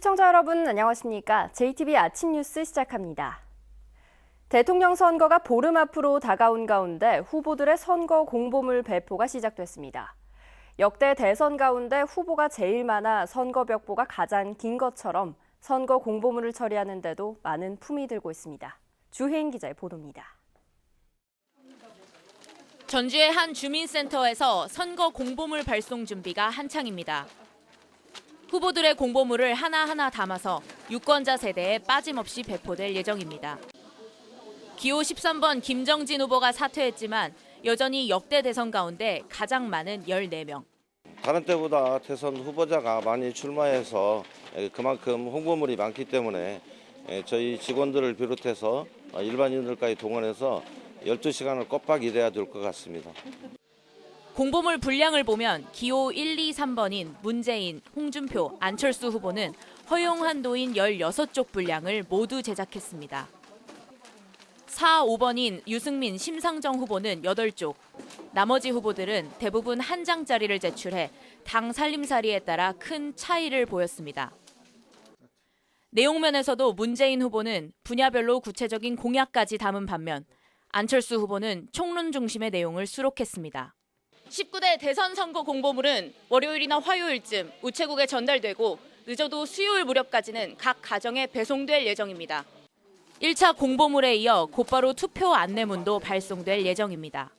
시청자 여러분 안녕하십니까? JTBC 아침 뉴스 시작합니다. 대통령 선거가 보름 앞으로 다가온 가운데 후보들의 선거 공보물 배포가 시작됐습니다. 역대 대선 가운데 후보가 제일 많아 선거 벽보가 가장 긴 것처럼 선거 공보물을 처리하는 데도 많은 품이 들고 있습니다. 주혜인 기자의 보도입니다. 전주의 한 주민센터에서 선거 공보물 발송 준비가 한창입니다. 후보들의 공보물을 하나하나 담아서 유권자 세대에 빠짐없이 배포될 예정입니다. 기호 13번 김정진 후보가 사퇴했지만 여전히 역대 대선 가운데 가장 많은 14명. 다른 때보다 대선 후보자가 많이 출마해서 그만큼 홍보물이 많기 때문에 저희 직원들을 비롯해서 일반인들까지 동원해서 12시간을 꼬박 일해야 될 것 같습니다. 공보물 분량을 보면 기호 1, 2, 3번인 문재인, 홍준표, 안철수 후보는 허용 한도인 16쪽 분량을 모두 제작했습니다. 4, 5번인 유승민, 심상정 후보는 8쪽, 나머지 후보들은 대부분 한 장짜리를 제출해 당 살림살이에 따라 큰 차이를 보였습니다. 내용면에서도 문재인 후보는 분야별로 구체적인 공약까지 담은 반면 안철수 후보는 총론 중심의 내용을 수록했습니다. 19대 대선 선거 공보물은 월요일이나 화요일쯤 우체국에 전달되고 늦어도 수요일 무렵까지는 각 가정에 배송될 예정입니다. 1차 공보물에 이어 곧바로 투표 안내문도 발송될 예정입니다.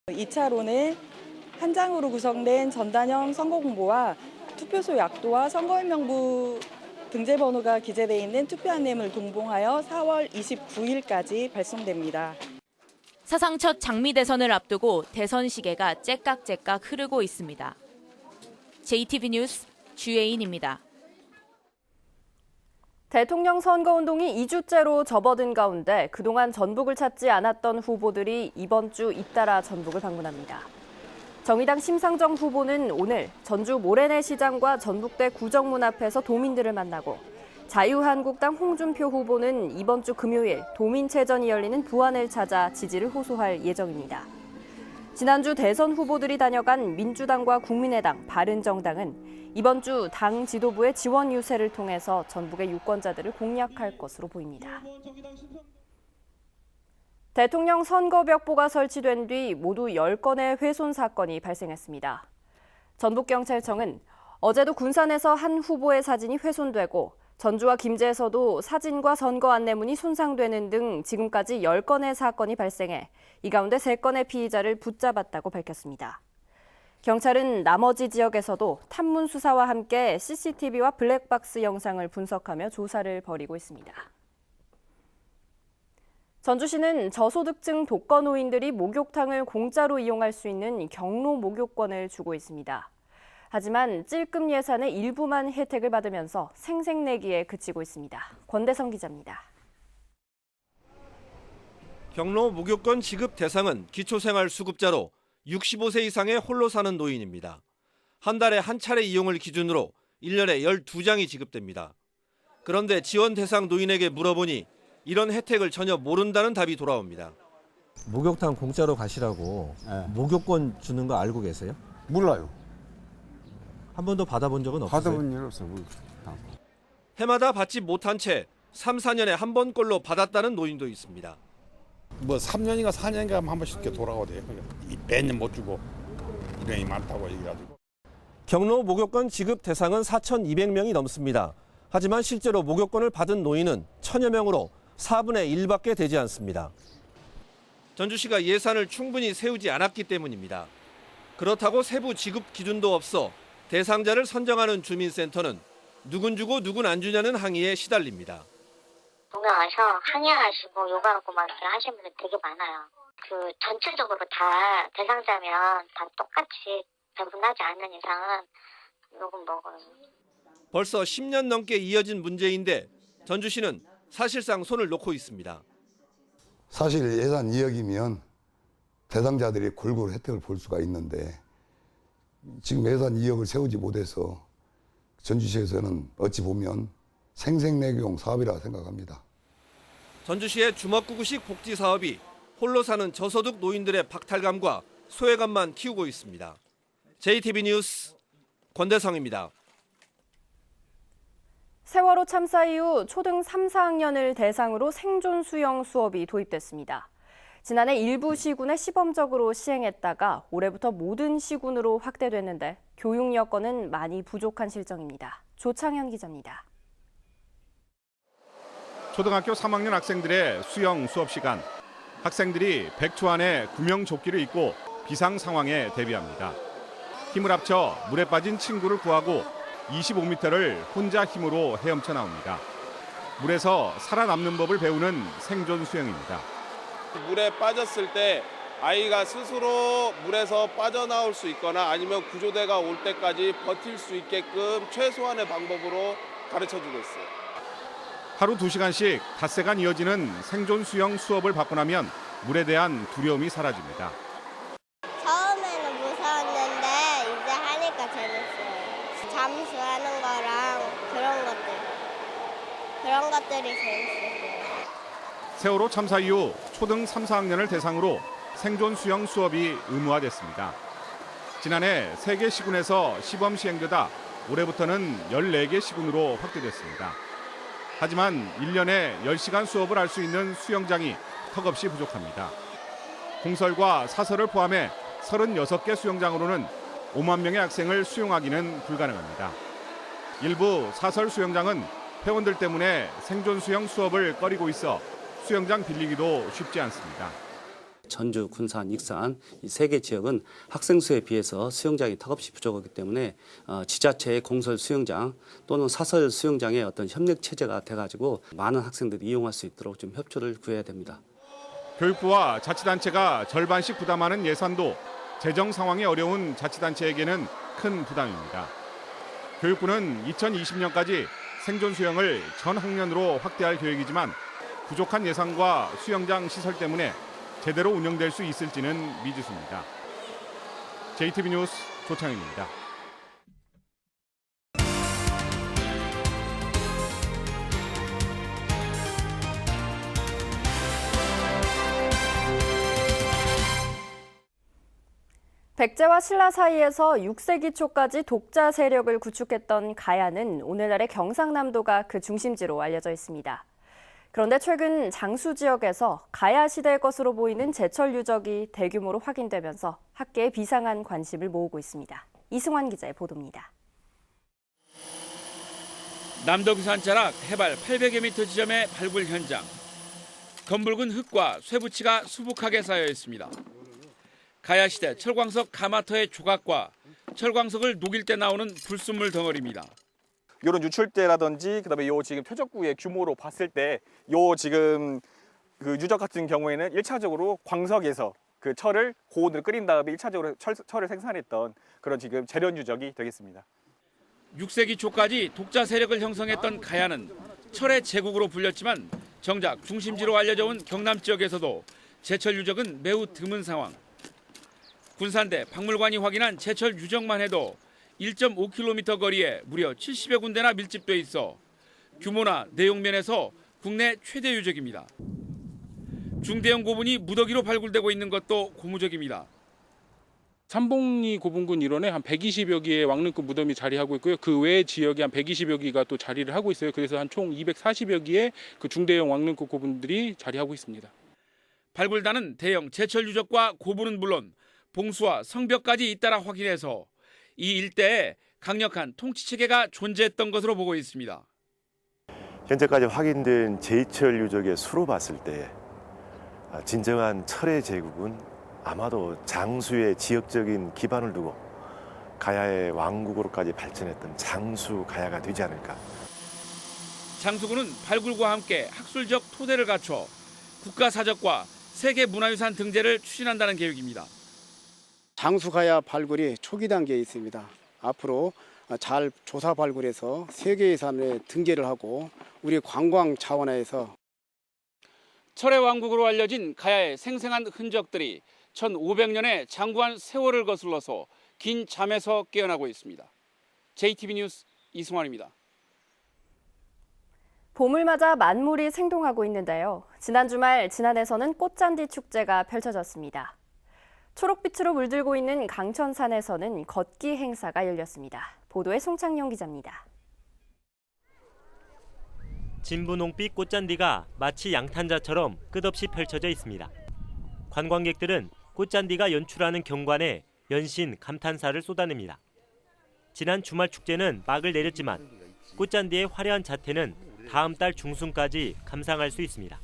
2차로는 한 장으로 구성된 전단형 선거 공보와 투표소 약도와 선거인명부 등재번호가 기재되어 있는 투표 안내문을 동봉하여 4월 29일까지 발송됩니다. 사상 첫 장미 대선을 앞두고 대선 시계가 째깍째깍 흐르고 있습니다. JTBC 뉴스 주혜인입니다. 대통령 선거운동이 2주째로 접어든 가운데 그동안 전북을 찾지 않았던 후보들이 이번 주 잇따라 전북을 방문합니다. 정의당 심상정 후보는 오늘 전주 모래내 시장과 전북대 구정문 앞에서 도민들을 만나고 자유한국당 홍준표 후보는 이번 주 금요일 도민체전이 열리는 부안을 찾아 지지를 호소할 예정입니다. 지난주 대선 후보들이 다녀간 민주당과 국민의당, 바른정당은 이번 주 당 지도부의 지원 유세를 통해서 전북의 유권자들을 공략할 것으로 보입니다. 대통령 선거벽보가 설치된 뒤 모두 10건의 훼손 사건이 발생했습니다. 전북경찰청은 어제도 군산에서 한 후보의 사진이 훼손되고 전주와 김제에서도 사진과 선거 안내문이 손상되는 등 지금까지 10건의 사건이 발생해 이 가운데 3건의 피의자를 붙잡았다고 밝혔습니다. 경찰은 나머지 지역에서도 탐문 수사와 함께 CCTV와 블랙박스 영상을 분석하며 조사를 벌이고 있습니다. 전주시는 저소득층 독거노인들이 목욕탕을 공짜로 이용할 수 있는 경로 목욕권을 주고 있습니다. 하지만 찔끔 예산의 일부만 혜택을 받으면서 생색내기에 그치고 있습니다. 권대성 기자입니다. 경로 목욕권 지급 대상은 기초생활수급자로 65세 이상의 홀로 사는 노인입니다. 한 달에 한 차례 이용을 기준으로 1년에 12장이 지급됩니다. 그런데 지원 대상 노인에게 물어보니 이런 혜택을 전혀 모른다는 답이 돌아옵니다. 목욕탕 공짜로 가시라고 목욕권 주는 거 알고 계세요? 몰라요. 한 번도 받아본 적은 없으세요? 받아본 일 없어요. 해마다 받지 못한 채 3, 4년에 한 번꼴로 받았다는 노인도 있습니다. 뭐 3년인가 4년인가 한 번씩 이렇게 돌아오대요. 매년 못 주고 일행이 많다고 얘기해가지고. 경로 목욕권 지급 대상은 4,200명이 넘습니다. 하지만 실제로 목욕권을 받은 노인은 1,000여 명으로 4분의 1밖에 되지 않습니다. 전주시가 예산을 충분히 세우지 않았기 때문입니다. 그렇다고 세부 지급 기준도 없어 대상자를 선정하는 주민센터는 누군 주고 누군 안 주냐는 항의에 시달립니다. 동네 와서 항의하시고 요구하고 막 이렇게 하시는 분들 되게 많아요. 전체적으로 다 대상자면 다 똑같이 배분하지 않는 이상은 요금 먹어요. 벌써 10년 넘게 이어진 문제인데 전주시는 사실상 손을 놓고 있습니다. 사실 예산 2억이면 대상자들이 골고루 혜택을 볼 수가 있는데 지금 예산 2억을 세우지 못해서 전주시에서는 어찌 보면 생색내기용 사업이라 생각합니다. 전주시의 주먹구구식 복지 사업이 홀로 사는 저소득 노인들의 박탈감과 소외감만 키우고 있습니다. JTBC 뉴스 권대성입니다. 세월호 참사 이후 초등 3, 4학년을 대상으로 생존 수영 수업이 도입됐습니다. 지난해 일부 시군에 시범적으로 시행했다가 올해부터 모든 시군으로 확대됐는데 교육 여건은 많이 부족한 실정입니다. 조창현 기자입니다. 초등학교 3학년 학생들의 수영 수업 시간. 학생들이 100초 안에 구명조끼를 입고 비상 상황에 대비합니다. 힘을 합쳐 물에 빠진 친구를 구하고 25m를 혼자 힘으로 헤엄쳐 나옵니다. 물에서 살아남는 법을 배우는 생존 수영입니다. 물에 빠졌을 때 아이가 스스로 물에서 빠져나올 수 있거나 아니면 구조대가 올 때까지 버틸 수 있게끔 최소한의 방법으로 가르쳐주고 있어요. 하루 2시간씩 닷새간 이어지는 생존 수영 수업을 받고 나면 물에 대한 두려움이 사라집니다. 처음에는 무서웠는데 이제 하니까 재밌어요. 잠수하는 거랑 그런 것들이 재밌어요. 세월호 참사 이후 초등 3, 4학년을 대상으로 생존 수영 수업이 의무화됐습니다. 지난해 3개 시군에서 시범 시행되다 올해부터는 14개 시군으로 확대됐습니다. 하지만 1년에 10시간 수업을 할 수 있는 수영장이 턱없이 부족합니다. 공설과 사설을 포함해 36개 수영장으로는 5만 명의 학생을 수용하기는 불가능합니다. 일부 사설 수영장은 회원들 때문에 생존 수영 수업을 꺼리고 있어 수영장 빌리기도 쉽지 않습니다. 전주, 군산, 익산 이 3개 지역은 학생 수에 비해서 수영장이 턱없이 부족하기 때문에 지자체의 공설 수영장 또는 사설 수영장의 어떤 협력 체제가 돼가지고 많은 학생들이 이용할 수 있도록 좀 협조를 구해야 됩니다. 교육부와 자치단체가 절반씩 부담하는 예산도 재정 상황이 어려운 자치단체에게는 큰 부담입니다. 교육부는 2020년까지 생존 수영을 전 학년으로 확대할 계획이지만 부족한 예산과 수영장 시설 때문에 제대로 운영될 수 있을지는 미지수입니다. JTB 뉴스 조창현입니다. 백제와 신라 사이에서 6세기 초까지 독자 세력을 구축했던 가야는 오늘날의 경상남도가 그 중심지로 알려져 있습니다. 그런데 최근 장수 지역에서 가야 시대의 것으로 보이는 제철 유적이 대규모로 확인되면서 학계에 비상한 관심을 모으고 있습니다. 이승환 기자의 보도입니다. 남도교 산자락 해발 800여 m 지점의 발굴 현장. 검붉은 흙과 쇠붙이가 수북하게 쌓여 있습니다. 가야시대 철광석 가마터의 조각과 철광석을 녹일 때 나오는 불순물 덩어리입니다. 이런 유출대라든지 그다음에 요 지금 표적구의 규모로 봤을 때 요 지금 그 유적 같은 경우에는 1차적으로 광석에서 그 철을 고온으로 끓인 다음에 1차적으로 철을 생산했던 그런 지금 재련 유적이 되겠습니다. 6세기 초까지 독자 세력을 형성했던 가야는 철의 제국으로 불렸지만 정작 중심지로 알려져 온 경남 지역에서도 제철 유적은 매우 드문 상황. 군산대 박물관이 확인한 제철 유적만 해도 1.5km 거리에 무려 70여 군데나 밀집돼 있어 규모나 내용 면에서 국내 최대 유적입니다. 중대형 고분이 무더기로 발굴되고 있는 것도 고무적입니다. 삼봉리 고분군 일원에 한 120여 기의 왕릉급 무덤이 자리하고 있고요. 그 외 지역에 한 120여 기가 또 자리를 하고 있어요. 그래서 한 총 240여 기의 그 중대형 왕릉급 고분들이 자리하고 있습니다. 발굴단은 대형 제철 유적과 고분은 물론 봉수와 성벽까지 잇따라 확인해서 이 일대에 강력한 통치 체계가 존재했던 것으로 보고 있습니다. 현재까지 확인된 제철 유적의 수로 봤을 때 진정한 철의 제국은 아마도 장수의 지역적인 기반을 두고 가야의 왕국으로까지 발전했던 장수 가야가 되지 않을까. 장수군은 발굴과 함께 학술적 토대를 갖춰 국가사적과 세계문화유산 등재를 추진한다는 계획입니다. 장수가야 발굴이 초기 단계에 있습니다. 앞으로 잘 조사 발굴해서 세계유산에 등재를 하고 우리 관광 차원에서 철의 왕국으로 알려진 가야의 생생한 흔적들이 1500년의 장구한 세월을 거슬러서 긴 잠에서 깨어나고 있습니다. JTB 뉴스 이승환입니다. 봄을 맞아 만물이 생동하고 있는데요. 지난 주말 진안에서는 꽃잔디 축제가 펼쳐졌습니다. 초록빛으로 물들고 있는 강천산에서는 걷기 행사가 열렸습니다. 보도에 송창용 기자입니다. 진분홍빛 꽃잔디가 마치 양탄자처럼 끝없이 펼쳐져 있습니다. 관광객들은 꽃잔디가 연출하는 경관에 연신 감탄사를 쏟아냅니다. 지난 주말 축제는 막을 내렸지만 꽃잔디의 화려한 자태는 다음 달 중순까지 감상할 수 있습니다.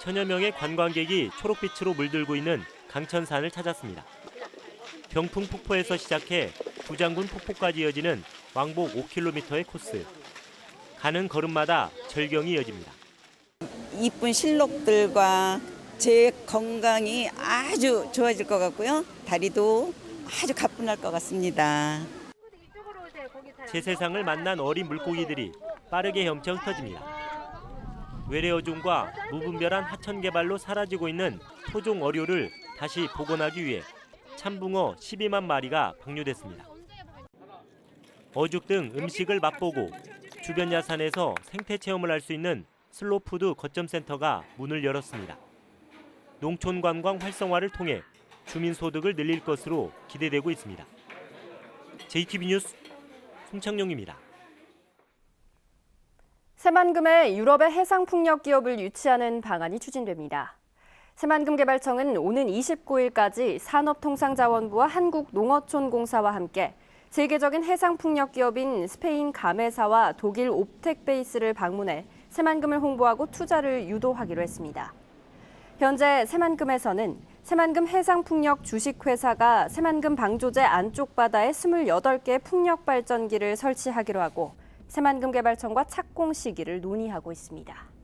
천여 명의 관광객이 초록빛으로 물들고 있는 강천산을 찾았습니다. 병풍 폭포에서 시작해 부장군 폭포까지 이어지는 왕복 5km의 코스. 가는 걸음마다 절경이 이어집니다. 이쁜 실록들과 제 건강이 아주 좋아질 것 같고요. 다리도 아주 가뿐할 것 같습니다. 새 세상을 만난 어린 물고기들이 빠르게 헤엄쳐 흩어집니다. 외래어종과 무분별한 하천 개발로 사라지고 있는 토종 어류를 다시 복원하기 위해 참붕어 12만 마리가 방류됐습니다. 어죽 등 음식을 맛보고 주변 야산에서 생태 체험을 할 수 있는 슬로푸드 거점센터가 문을 열었습니다. 농촌 관광 활성화를 통해 주민 소득을 늘릴 것으로 기대되고 있습니다. JTB 뉴스 송창용입니다. 새만금에 유럽의 해상풍력 기업을 유치하는 방안이 추진됩니다. 새만금개발청은 오는 29일까지 산업통상자원부와 한국농어촌공사와 함께 세계적인 해상풍력 기업인 스페인 가메사와 독일 옵텍베이스를 방문해 새만금을 홍보하고 투자를 유도하기로 했습니다. 현재 새만금에서는 새만금 해상풍력 주식회사가 새만금 방조제 안쪽 바다에 28개의 풍력발전기를 설치하기로 하고 새만금개발청과 착공 시기를 논의하고 있습니다.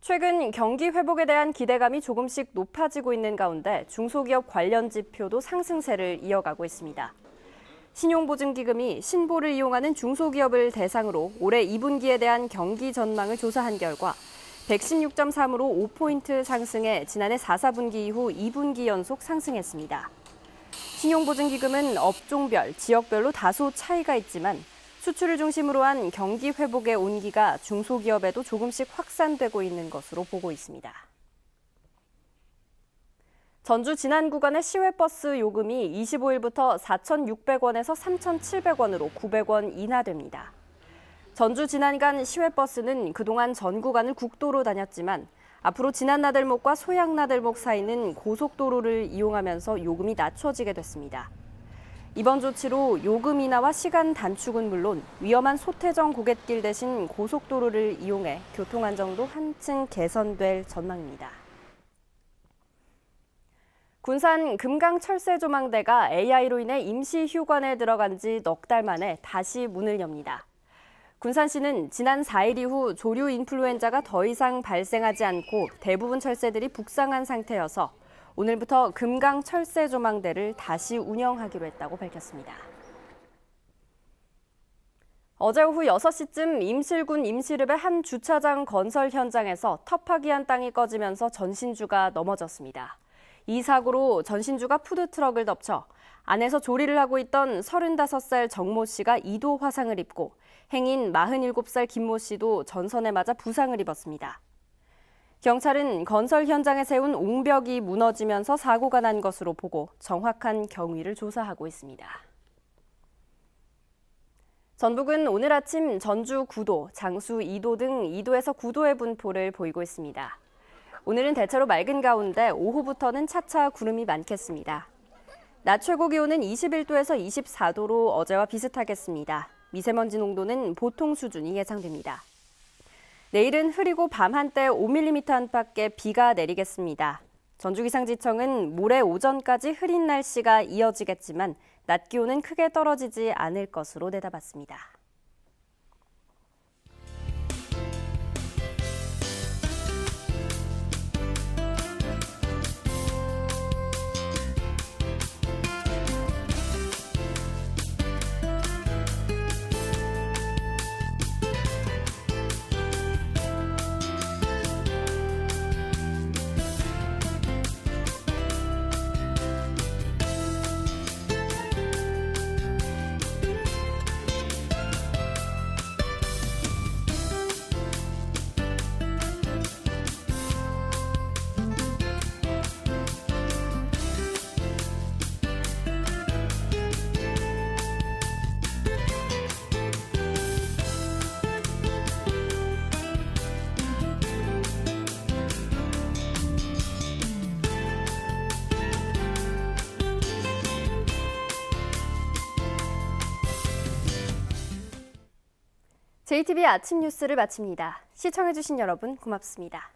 최근 경기 회복에 대한 기대감이 조금씩 높아지고 있는 가운데 중소기업 관련 지표도 상승세를 이어가고 있습니다. 신용보증기금이 신보를 이용하는 중소기업을 대상으로 올해 2분기에 대한 경기 전망을 조사한 결과 116.3으로 5포인트 상승해 지난해 4사분기 이후 2분기 연속 상승했습니다. 신용보증기금은 업종별, 지역별로 다소 차이가 있지만 수출을 중심으로 한 경기 회복의 온기가 중소기업에도 조금씩 확산되고 있는 것으로 보고 있습니다. 전주 진안 구간의 시외버스 요금이 25일부터 4,600원에서 3,700원으로 900원 인하됩니다. 전주 진안 간 시외버스는 그동안 전 구간을 국도로 다녔지만 앞으로 진안 나들목과 소양 나들목 사이는 고속도로를 이용하면서 요금이 낮춰지게 됐습니다. 이번 조치로 요금 인하와 시간 단축은 물론 위험한 소태정 고갯길 대신 고속도로를 이용해 교통안정도 한층 개선될 전망입니다. 군산 금강철새조망대가 AI로 인해 임시 휴관에 들어간 지 넉 달 만에 다시 문을 엽니다. 군산시는 지난 4일 이후 조류 인플루엔자가 더 이상 발생하지 않고 대부분 철새들이 북상한 상태여서 오늘부터 금강철새조망대를 다시 운영하기로 했다고 밝혔습니다. 어제 오후 6시쯤 임실군 임실읍의 한 주차장 건설 현장에서 터파기한 땅이 꺼지면서 전신주가 넘어졌습니다. 이 사고로 전신주가 푸드트럭을 덮쳐 안에서 조리를 하고 있던 35살 정모 씨가 2도 화상을 입고 행인 47살 김모 씨도 전선에 맞아 부상을 입었습니다. 경찰은 건설 현장에 세운 옹벽이 무너지면서 사고가 난 것으로 보고 정확한 경위를 조사하고 있습니다. 전북은 오늘 아침 전주 9도, 장수 2도 등 2도에서 9도의 분포를 보이고 있습니다. 오늘은 대체로 맑은 가운데 오후부터는 차차 구름이 많겠습니다. 낮 최고 기온은 21도에서 24도로 어제와 비슷하겠습니다. 미세먼지 농도는 보통 수준이 예상됩니다. 내일은 흐리고 밤 한때 5mm 안팎의 비가 내리겠습니다. 전주기상지청은 모레 오전까지 흐린 날씨가 이어지겠지만 낮 기온은 크게 떨어지지 않을 것으로 내다봤습니다. JTBC 아침 뉴스를 마칩니다. 시청해주신 여러분 고맙습니다.